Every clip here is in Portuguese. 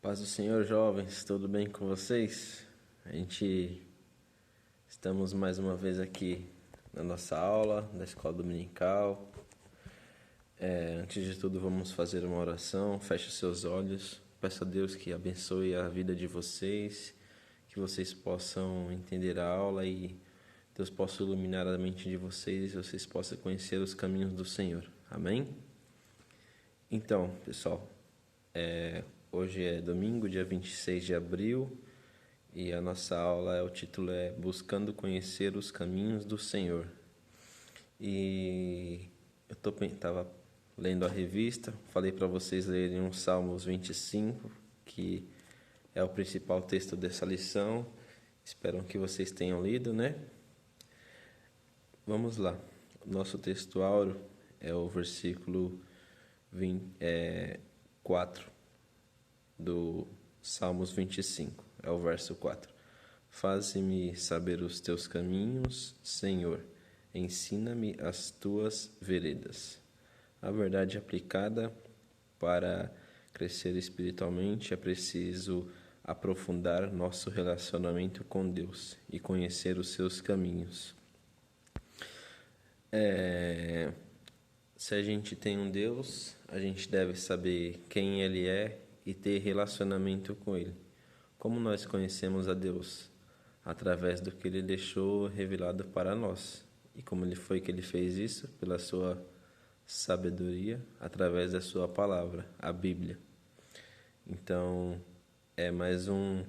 Paz do Senhor, jovens, tudo bem com vocês? Estamos mais uma vez aqui na nossa aula da escola dominical. Antes de tudo, vamos fazer uma oração. Feche seus olhos. Peço a Deus que abençoe a vida de vocês, que vocês possam entender a aula e Deus possa iluminar a mente de vocês e vocês possam conhecer os caminhos do Senhor. Amém? Então, pessoal, hoje é domingo, dia 26 de abril, e a nossa aula, o título é Buscando Conhecer os Caminhos do Senhor. E eu estava lendo a revista, falei para vocês lerem o Salmos 25, que é o principal texto dessa lição. Espero que vocês tenham lido, né? Vamos lá. O nosso texto áureo é o versículo 4 do Salmos 25, é o verso 4. Faze-me saber os teus caminhos, Senhor, ensina-me as tuas veredas. A verdade aplicada para crescer espiritualmente é preciso aprofundar nosso relacionamento com Deus e conhecer os seus caminhos. Se a gente tem um Deus, a gente deve saber quem Ele é e ter relacionamento com Ele. Como nós conhecemos a Deus? Através do que Ele deixou revelado para nós. E como Ele fez isso? Pela sua sabedoria, através da sua palavra, a Bíblia. Então, é mais um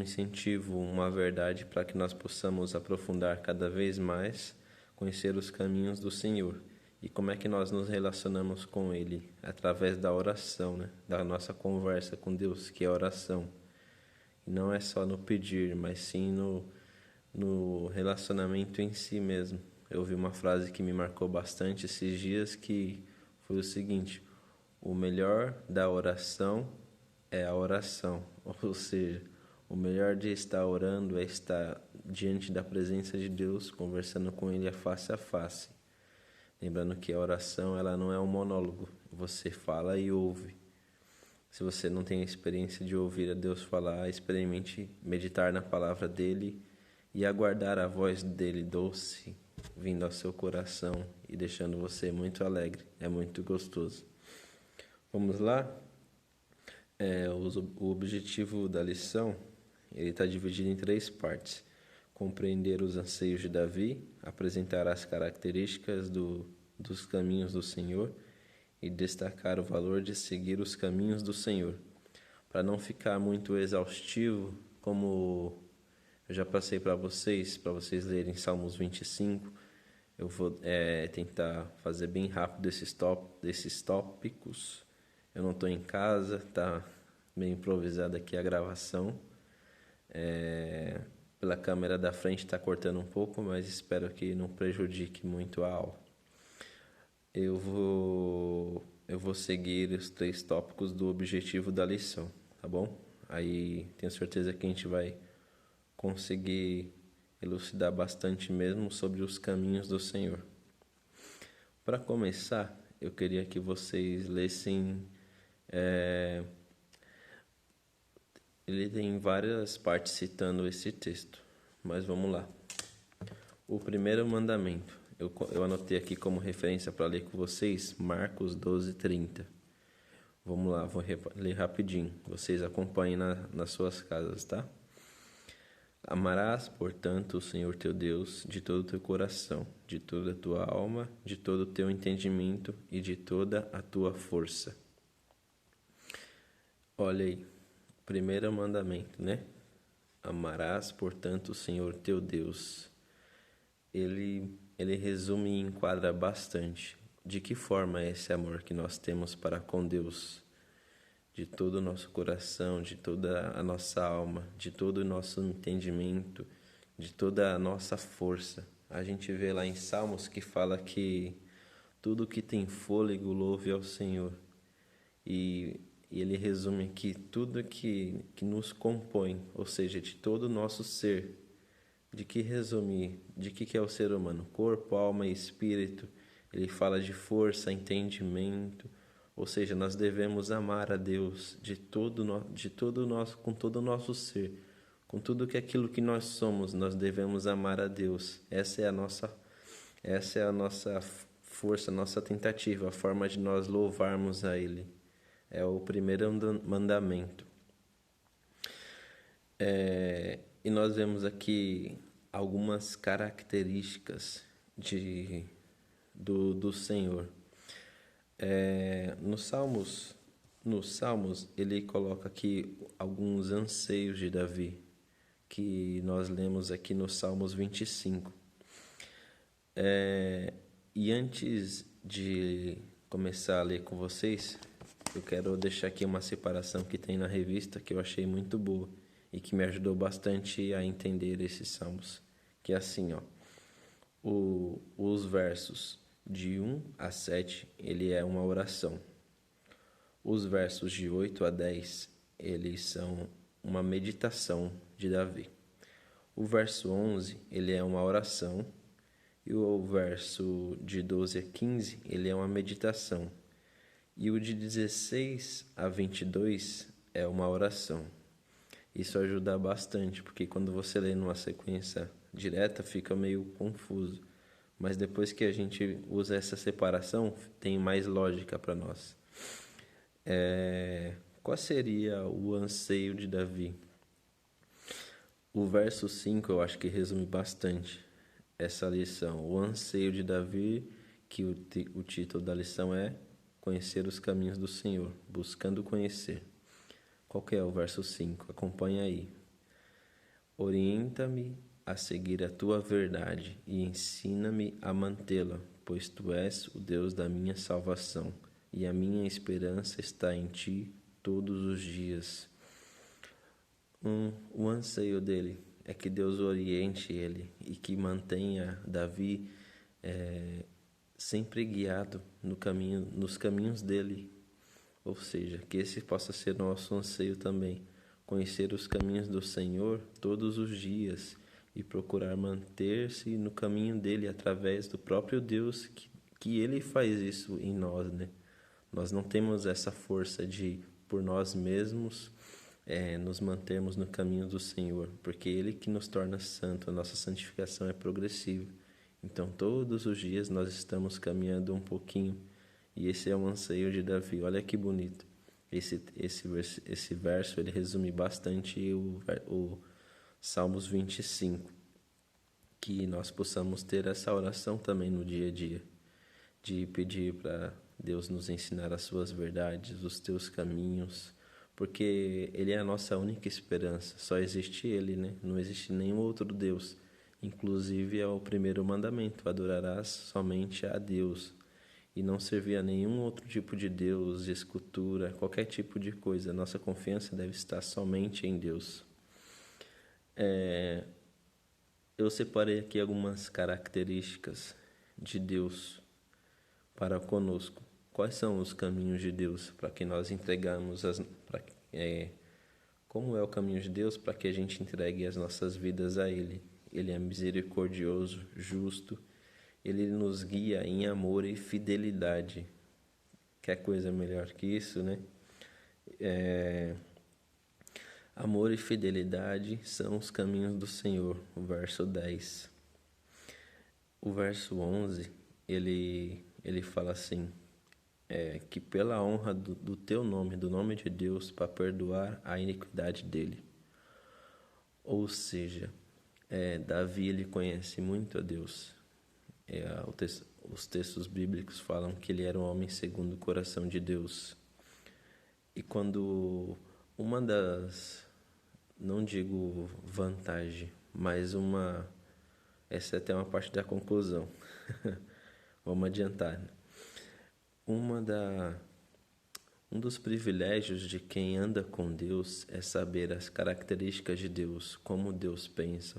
incentivo, uma verdade para que nós possamos aprofundar cada vez mais, conhecer os caminhos do Senhor. E como é que nós nos relacionamos com Ele? Através da oração, né? Da nossa conversa com Deus, que é a oração. E não é só no pedir, mas sim no relacionamento em si mesmo. Eu ouvi uma frase que me marcou bastante esses dias, que foi o seguinte: o melhor da oração é a oração. Ou seja, o melhor de estar orando é estar diante da presença de Deus, conversando com Ele face a face. Lembrando que a oração, ela não é um monólogo, você fala e ouve. Se você não tem a experiência de ouvir a Deus falar, experimente meditar na palavra dEle e aguardar a voz dEle doce vindo ao seu coração e deixando você muito alegre. É muito gostoso. Vamos lá? O objetivo da lição, ele está dividido em 3 partes. Compreender os anseios de Davi, apresentar as características dos caminhos do Senhor e destacar o valor de seguir os caminhos do Senhor. Para não ficar muito exaustivo, como eu já passei para vocês lerem Salmos 25, eu vou tentar fazer bem rápido esses tópicos. Eu não estou em casa, está meio improvisada aqui a gravação. Pela câmera da frente está cortando um pouco, mas espero que não prejudique muito a aula. Eu vou seguir os 3 tópicos do objetivo da lição, tá bom? Aí tenho certeza que a gente vai conseguir elucidar bastante mesmo sobre os caminhos do Senhor. Para começar, eu queria que vocês lessem. Ele tem várias partes citando esse texto, mas vamos lá. O primeiro mandamento, eu anotei aqui como referência para ler com vocês, Marcos 12:30. Vamos lá, vou ler rapidinho, vocês acompanhem nas suas casas, tá? Amarás, portanto, o Senhor teu Deus de todo o teu coração, de toda a tua alma, de todo o teu entendimento e de toda a tua força. Olha aí. Primeiro mandamento, né? Amarás, portanto, o Senhor teu Deus. Ele resume e enquadra bastante de que forma é esse amor que nós temos para com Deus, de todo o nosso coração, de toda a nossa alma, de todo o nosso entendimento, de toda a nossa força. A gente vê lá em Salmos que fala que tudo que tem fôlego louve ao Senhor. E ele resume aqui tudo que nos compõe, ou seja, de todo o nosso ser. De que é o ser humano? Corpo, alma e espírito. Ele fala de força, entendimento, Ou seja, nós devemos amar a Deus com todo o nosso ser, com tudo que aquilo que nós somos, nós devemos amar a Deus. Essa é a nossa força, a nossa tentativa, a forma de nós louvarmos a Ele. É o primeiro mandamento. E nós vemos aqui algumas características do Senhor. Nos Salmos, ele coloca aqui alguns anseios de Davi, que nós lemos aqui no Salmos 25. E antes de começar a ler com vocês, eu quero deixar aqui uma separação que tem na revista que eu achei muito boa e que me ajudou bastante a entender esses salmos, que é assim, ó, os versos de 1 a 7, ele é uma oração. Os versos de 8 a 10, eles são uma meditação de Davi. O verso 11, ele é uma oração, e o verso de 12 a 15, ele é uma meditação. E o de 16 a 22 é uma oração. Isso ajuda bastante, porque quando você lê numa sequência direta, fica meio confuso. Mas depois que a gente usa essa separação, tem mais lógica para nós. Qual seria o anseio de Davi? O verso 5 eu acho que resume bastante essa lição. O anseio de Davi, que o título da lição é Conhecer os caminhos do Senhor, buscando conhecer. Qual que é o verso 5? Acompanha aí. Orienta-me a seguir a tua verdade e ensina-me a mantê-la, pois tu és o Deus da minha salvação e a minha esperança está em ti todos os dias. O anseio dele é que Deus oriente ele e que mantenha Davi sempre guiado nos caminhos dele. Ou seja, que esse possa ser nosso anseio também, conhecer os caminhos do Senhor todos os dias e procurar manter-se no caminho dele através do próprio Deus, que ele faz isso em nós, né? Nós não temos essa força de, por nós mesmos, nos mantermos no caminho do Senhor, porque ele que nos torna santo, a nossa santificação é progressiva. Então, todos os dias nós estamos caminhando um pouquinho, e esse é o anseio de Davi. Olha que bonito. Esse verso, ele resume bastante o Salmos 25, que nós possamos ter essa oração também no dia a dia, de pedir para Deus nos ensinar as suas verdades, os teus caminhos, porque Ele é a nossa única esperança, só existe Ele, né? Não existe nenhum outro Deus, inclusive é o primeiro mandamento, adorarás somente a Deus, e não servir a nenhum outro tipo de Deus, de escultura, qualquer tipo de coisa. Nossa confiança deve estar somente em Deus. Eu separei aqui algumas características de Deus para conosco. Quais são os caminhos de Deus para que nós entregamos como é o caminho de Deus para que a gente entregue as nossas vidas a Ele? Ele é misericordioso, justo. Ele nos guia em amor e fidelidade. Quer coisa melhor que isso, né? Amor e fidelidade são os caminhos do Senhor, o verso 10. O verso 11, ele fala assim, que pela honra do teu nome, do nome de Deus, para perdoar a iniquidade dele. Ou seja, Davi, ele conhece muito a Deus. Os textos bíblicos falam que ele era um homem segundo o coração de Deus. E quando uma das, não digo vantagem, mas essa é até uma parte da conclusão. Vamos adiantar. Um dos privilégios de quem anda com Deus é saber as características de Deus, como Deus pensa,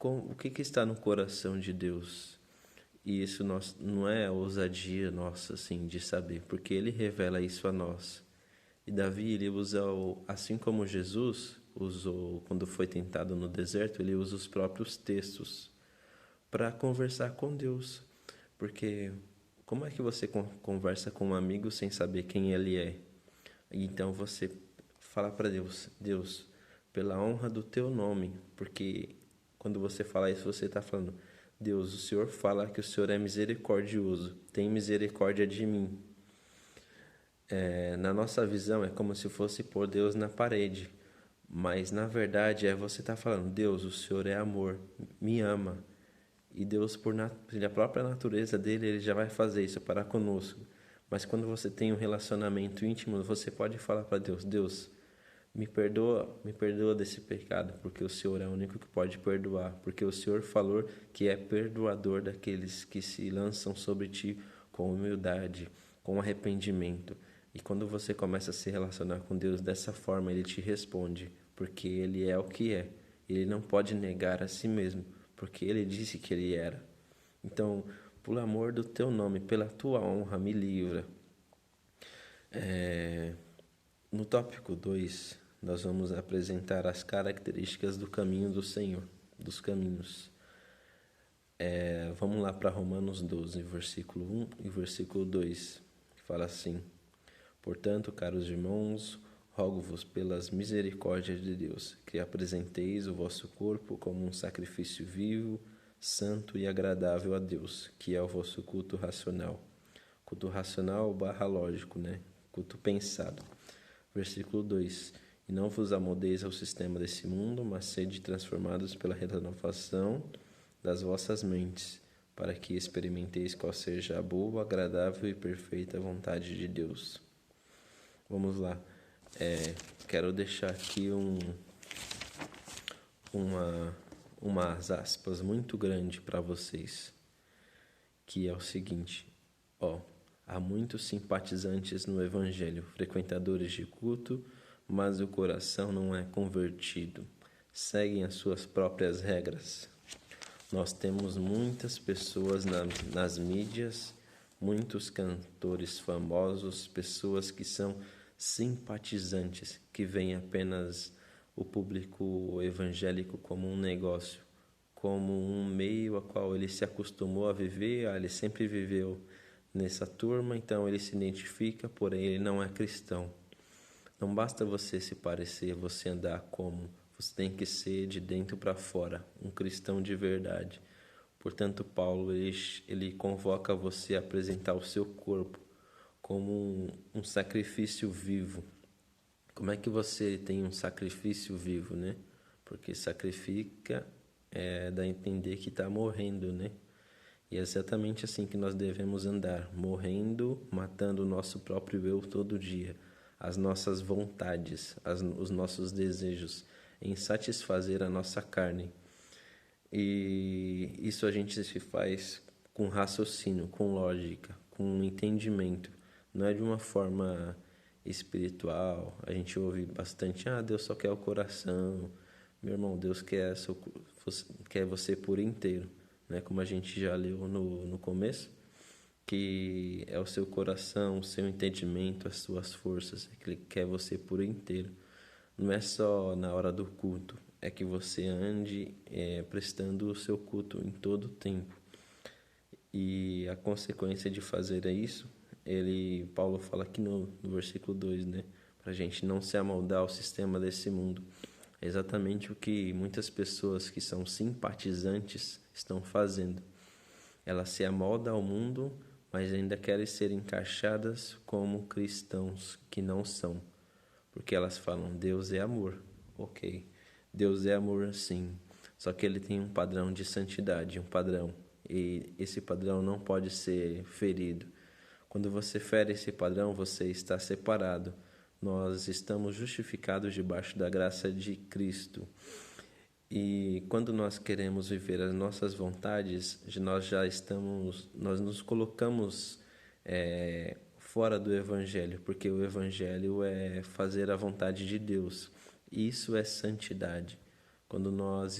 o que está no coração de Deus. E isso não é ousadia nossa, assim, de saber, porque Ele revela isso a nós. E Davi, ele usa, assim como Jesus usou quando foi tentado no deserto, ele usa os próprios textos para conversar com Deus. Porque Como é que você conversa com um amigo sem saber quem ele é? Então você fala para Deus, Deus, pela honra do teu nome, porque quando você fala isso, você está falando, Deus, o Senhor fala que o Senhor é misericordioso, tem misericórdia de mim. Na nossa visão é como se fosse pôr Deus na parede, mas na verdade você está falando, Deus, o Senhor é amor, me ama. E Deus, pela própria natureza dele, ele já vai fazer isso para conosco. Mas quando você tem um relacionamento íntimo, você pode falar para Deus, Deus, me perdoa desse pecado, porque o Senhor é o único que pode perdoar, porque o Senhor falou que é perdoador daqueles que se lançam sobre ti com humildade, com arrependimento. E quando você começa a se relacionar com Deus dessa forma, ele te responde, porque ele é o que é. Ele não pode negar a si mesmo, porque ele disse que ele era. Então, por amor do teu nome, pela tua honra, me livra. No tópico 2, nós vamos apresentar as características do caminho do Senhor, dos caminhos. Vamos lá para Romanos 12, versículo 1 e versículo 2, que fala assim: Portanto, caros irmãos, rogo-vos pelas misericórdias de Deus, que apresenteis o vosso corpo como um sacrifício vivo, santo e agradável a Deus, que é o vosso culto racional. Culto racional barra lógico, né? Culto pensado. Versículo 2: E não vos amoldeis ao sistema desse mundo, mas sede transformados pela renovação das vossas mentes, para que experimenteis qual seja a boa, agradável e perfeita vontade de Deus. Vamos lá. Quero deixar aqui umas aspas muito grande para vocês, que é o seguinte: há muitos simpatizantes no Evangelho, frequentadores de culto, mas o coração não é convertido. Seguem as suas próprias regras. Nós temos muitas pessoas nas mídias, muitos cantores famosos, pessoas que são simpatizantes, que veem apenas o público evangélico como um negócio, como um meio a qual ele se acostumou a viver, ele sempre viveu nessa turma, então ele se identifica, porém ele não é cristão. Não basta você se parecer, você andar como, você tem que ser de dentro para fora, um cristão de verdade. Portanto, Paulo ele convoca você a apresentar o seu corpo como um sacrifício vivo. Como é que você tem um sacrifício vivo, né? Porque sacrifica dá a entender que está morrendo, né? E é exatamente assim que nós devemos andar, morrendo, matando o nosso próprio eu todo dia, as nossas vontades, os nossos desejos, em satisfazer a nossa carne. E isso a gente se faz com raciocínio, com lógica, com entendimento. Não é de uma forma espiritual. A gente ouve bastante, Deus só quer o coração. Meu irmão, Deus quer você por inteiro. Né? Como a gente já leu no começo, que é o seu coração, o seu entendimento, as suas forças, que Ele quer você por inteiro. Não é só na hora do culto, é que você ande prestando o seu culto em todo o tempo. E a consequência de fazer isso, Paulo fala aqui no versículo 2, né? Para a gente não se amoldar ao sistema desse mundo. É exatamente o que muitas pessoas que são simpatizantes estão fazendo. Elas se amoldam ao mundo, mas ainda querem ser encaixadas como cristãos que não são. Porque elas falam, Deus é amor. Ok, Deus é amor sim. Só que Ele tem um padrão de santidade, um padrão. E esse padrão não pode ser ferido. Quando você fere esse padrão, você está separado. Nós estamos justificados debaixo da graça de Cristo. E quando nós queremos viver as nossas vontades, nós nos colocamos fora do Evangelho, porque o Evangelho é fazer a vontade de Deus. Isso é santidade. Quando nós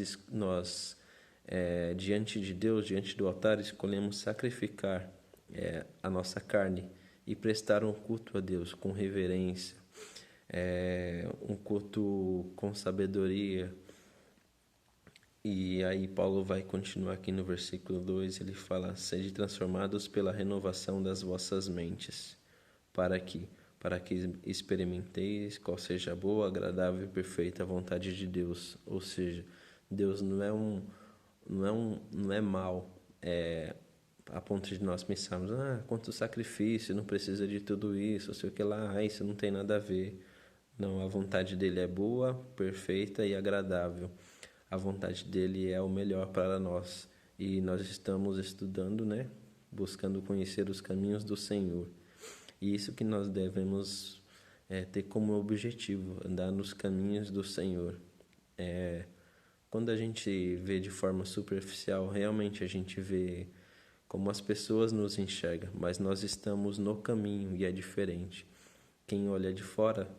diante de Deus, diante do altar, escolhemos sacrificar a nossa carne e prestar um culto a Deus com reverência, um culto com sabedoria, E aí Paulo vai continuar aqui no versículo 2, ele fala: "Sede transformados pela renovação das vossas mentes, para que experimenteis qual seja a boa, agradável e perfeita vontade de Deus." Ou seja, Deus não é mal, a ponto de nós pensarmos: quanto sacrifício, não precisa de tudo isso, sei o que lá, isso não tem nada a ver. Não, a vontade dele é boa, perfeita e agradável. A vontade dele é o melhor para nós. E nós estamos estudando, né? Buscando conhecer os caminhos do Senhor. E isso que nós devemos ter como objetivo, andar nos caminhos do Senhor. Quando a gente vê de forma superficial, realmente a gente vê como as pessoas nos enxergam, mas nós estamos no caminho e é diferente. Quem olha de fora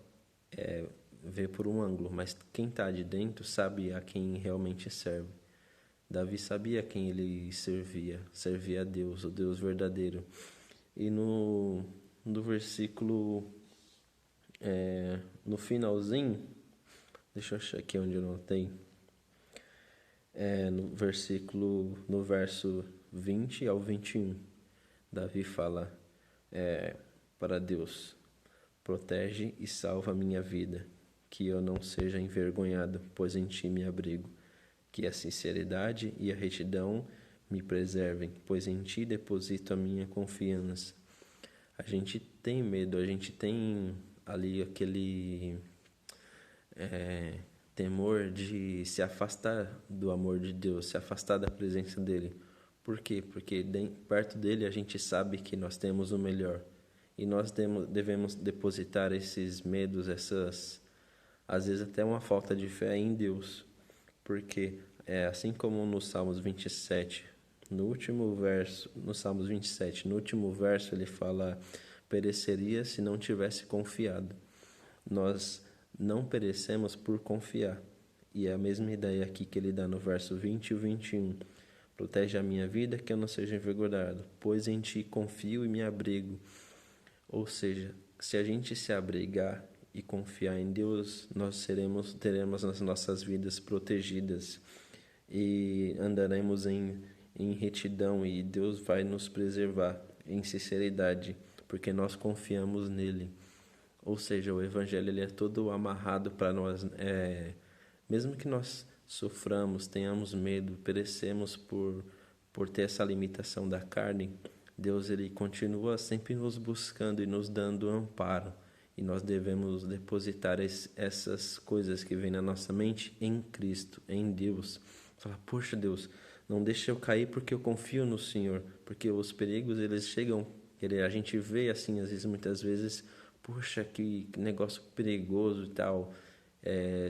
vê por um ângulo, mas quem está de dentro sabe a quem realmente serve. Davi sabia a quem ele servia a Deus, o Deus verdadeiro. E no versículo, no finalzinho, deixa eu achar aqui onde eu notei, no verso 20 ao 21, Davi fala para Deus: protege e salva a minha vida, que eu não seja envergonhado, pois em ti me abrigo. Que a sinceridade e a retidão me preservem, pois em ti deposito a minha confiança. A gente tem medo, a gente tem ali aquele temor de se afastar do amor de Deus, se afastar da presença dele. Por quê? Porque perto dele a gente sabe que nós temos o melhor. E nós devemos depositar esses medos, às vezes até uma falta de fé em Deus. Porque assim como no Salmos 27, no Salmos 27, no último verso ele fala: pereceria se não tivesse confiado. Nós não perecemos por confiar. E é a mesma ideia aqui que ele dá no verso 20 e 21. Protege a minha vida, que eu não seja envergonhado, pois em ti confio e me abrigo. Ou seja, se a gente se abrigar e confiar em Deus, nós teremos as nossas vidas protegidas e andaremos em retidão, e Deus vai nos preservar em sinceridade, porque nós confiamos nele. Ou seja, o Evangelho ele é todo amarrado para nós. Mesmo que nós soframos, tenhamos medo, perecemos por ter essa limitação da carne, Deus ele continua sempre nos buscando e nos dando amparo. E nós devemos depositar essas coisas que vêm na nossa mente em Cristo, em Deus. Falar: poxa, Deus, não deixe eu cair porque eu confio no Senhor. Porque os perigos, eles chegam, a gente vê assim, às vezes, muitas vezes, poxa, que negócio perigoso e tal.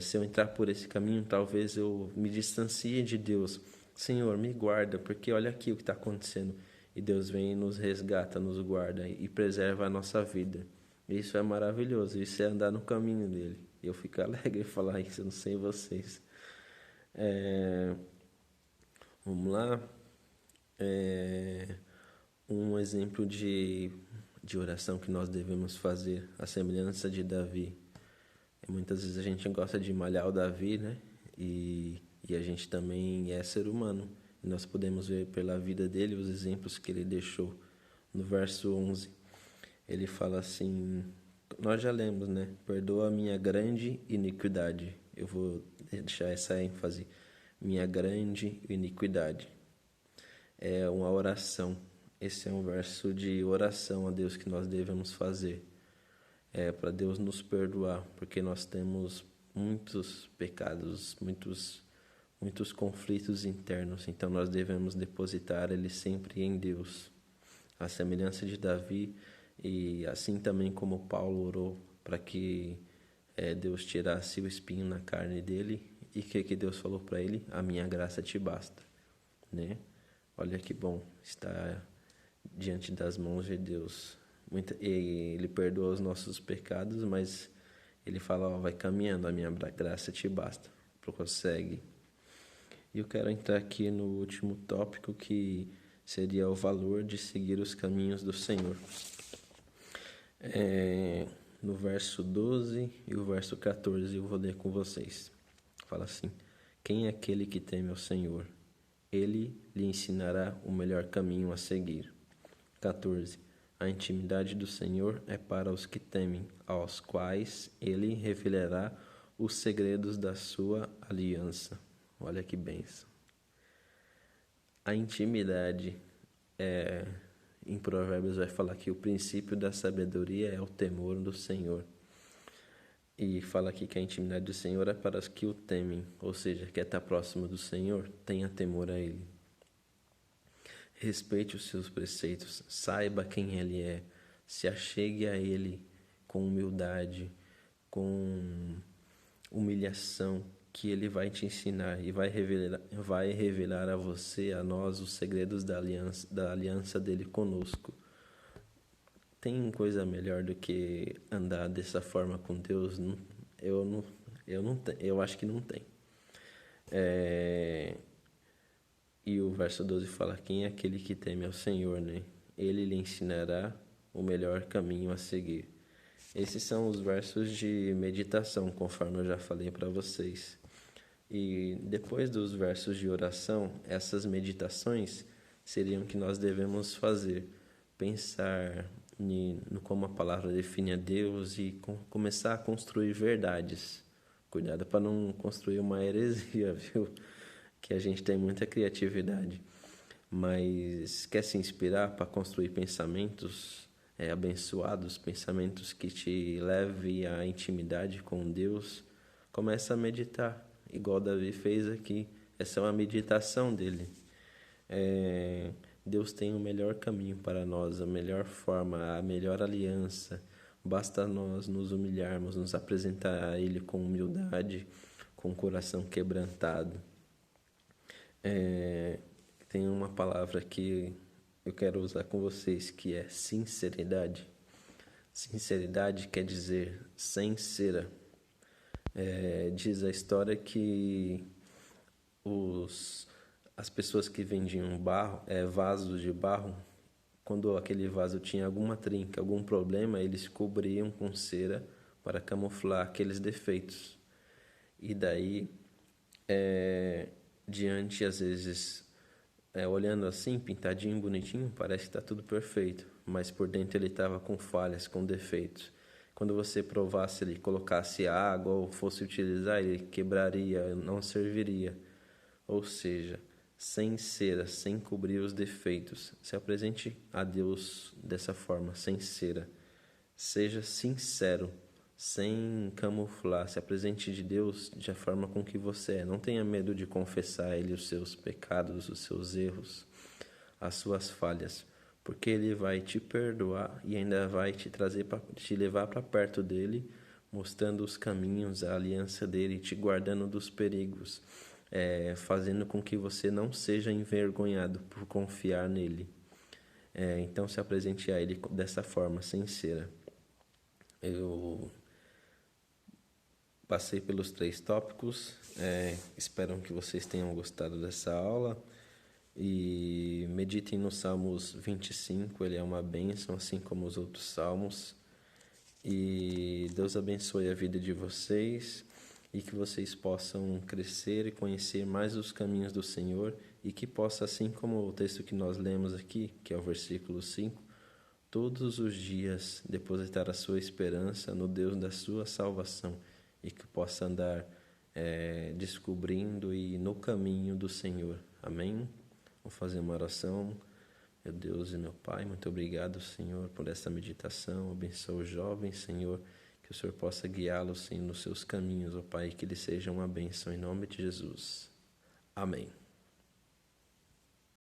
Se eu entrar por esse caminho, talvez eu me distancie de Deus. Senhor, me guarda, porque olha aqui o que está acontecendo. E Deus vem e nos resgata, nos guarda e preserva a nossa vida. Isso é maravilhoso, isso é andar no caminho dele. Eu fico alegre em falar isso, eu não sei vocês. Vamos lá. Um exemplo de oração que nós devemos fazer, a semelhança de Davi. Muitas vezes a gente gosta de malhar o Davi, né? E a gente também é ser humano. E nós podemos ver pela vida dele os exemplos que ele deixou. No verso 11, ele fala assim, nós já lemos, né? Perdoa a minha grande iniquidade. Eu vou deixar essa ênfase. Minha grande iniquidade. É uma oração. Esse é um verso de oração a Deus que nós devemos fazer. Para Deus nos perdoar, porque nós temos muitos pecados, muitos conflitos internos. Então nós devemos depositar ele sempre em Deus. A semelhança de Davi, e assim também como Paulo orou para que Deus tirasse o espinho na carne dele. E que Deus falou para ele: a minha graça te basta, né? Olha que bom estar diante das mãos de Deus. Ele perdoa os nossos pecados, mas ele fala: vai caminhando, a minha graça te basta. Prossegue. E eu quero entrar aqui no último tópico, que seria o valor de seguir os caminhos do Senhor. No verso 12 e o verso 14 eu vou ler com vocês. Fala assim: quem é aquele que teme ao Senhor? Ele lhe ensinará o melhor caminho a seguir. 14. A intimidade do Senhor é para os que temem, aos quais ele revelará os segredos da sua aliança. Olha que bênção. A intimidade, em Provérbios vai falar que o princípio da sabedoria é o temor do Senhor. E fala aqui que a intimidade do Senhor é para os que o temem, ou seja, quer estar próximo do Senhor, tenha temor a Ele. Respeite os seus preceitos, saiba quem Ele é, se achegue a Ele com humildade, com humilhação, que Ele vai te ensinar e vai revelar a você, a nós, os segredos da aliança dele conosco. Tem coisa melhor do que andar dessa forma com Deus? Eu acho que não tem. E o verso 12 fala: quem é aquele que teme ao Senhor, né? Ele lhe ensinará o melhor caminho a seguir. Esses são os versos de meditação, conforme eu já falei para vocês. E depois dos versos de oração, essas meditações seriam que nós devemos fazer. Pensar no como a palavra define a Deus e começar a construir verdades. Cuidado para não construir uma heresia, viu? Que a gente tem muita criatividade. Mas quer se inspirar para construir pensamentos abençoados, pensamentos que te levem à intimidade com Deus? Começa a meditar, igual Davi fez aqui. Essa é uma meditação dele. Deus tem o melhor caminho para nós, a melhor forma, a melhor aliança. Basta nós nos humilharmos, nos apresentar a Ele com humildade, com o coração quebrantado. Tem uma palavra que eu quero usar com vocês, que é sinceridade. Sinceridade quer dizer sem cera. Diz a história que as pessoas que vendiam vasos de barro, quando aquele vaso tinha alguma trinca, algum problema, eles cobriam com cera para camuflar aqueles defeitos. E daí, diante, às vezes, olhando assim, pintadinho, bonitinho, parece que está tudo perfeito, mas por dentro ele estava com falhas, com defeitos. Quando você provasse, ele colocasse água ou fosse utilizar, ele quebraria, não serviria. Ou seja, sem cera, sem cobrir os defeitos. Se apresente a Deus dessa forma, sem cera. Seja sincero, sem camuflar. Se apresente de Deus da forma com que você é. Não tenha medo de confessar a Ele os seus pecados, os seus erros, as suas falhas, porque Ele vai te perdoar e ainda vai te levar para perto dEle, mostrando os caminhos, a aliança dEle, te guardando dos perigos, fazendo com que você não seja envergonhado por confiar nele. Então se apresente a Ele dessa forma, sincera. Eu passei pelos 3 tópicos, espero que vocês tenham gostado dessa aula e meditem no Salmos 25, ele é uma bênção, assim como os outros salmos, e Deus abençoe a vida de vocês e que vocês possam crescer e conhecer mais os caminhos do Senhor e que possa, assim como o texto que nós lemos aqui, que é o versículo 5, todos os dias depositar a sua esperança no Deus da sua salvação e que possa andar descobrindo e no caminho do Senhor. Amém? Vou fazer uma oração. Meu Deus e meu Pai, muito obrigado, Senhor, por esta meditação. Abençoa o jovem, Senhor, que o Senhor possa guiá-lo, Senhor, nos seus caminhos, ó Pai, que ele seja uma bênção em nome de Jesus. Amém.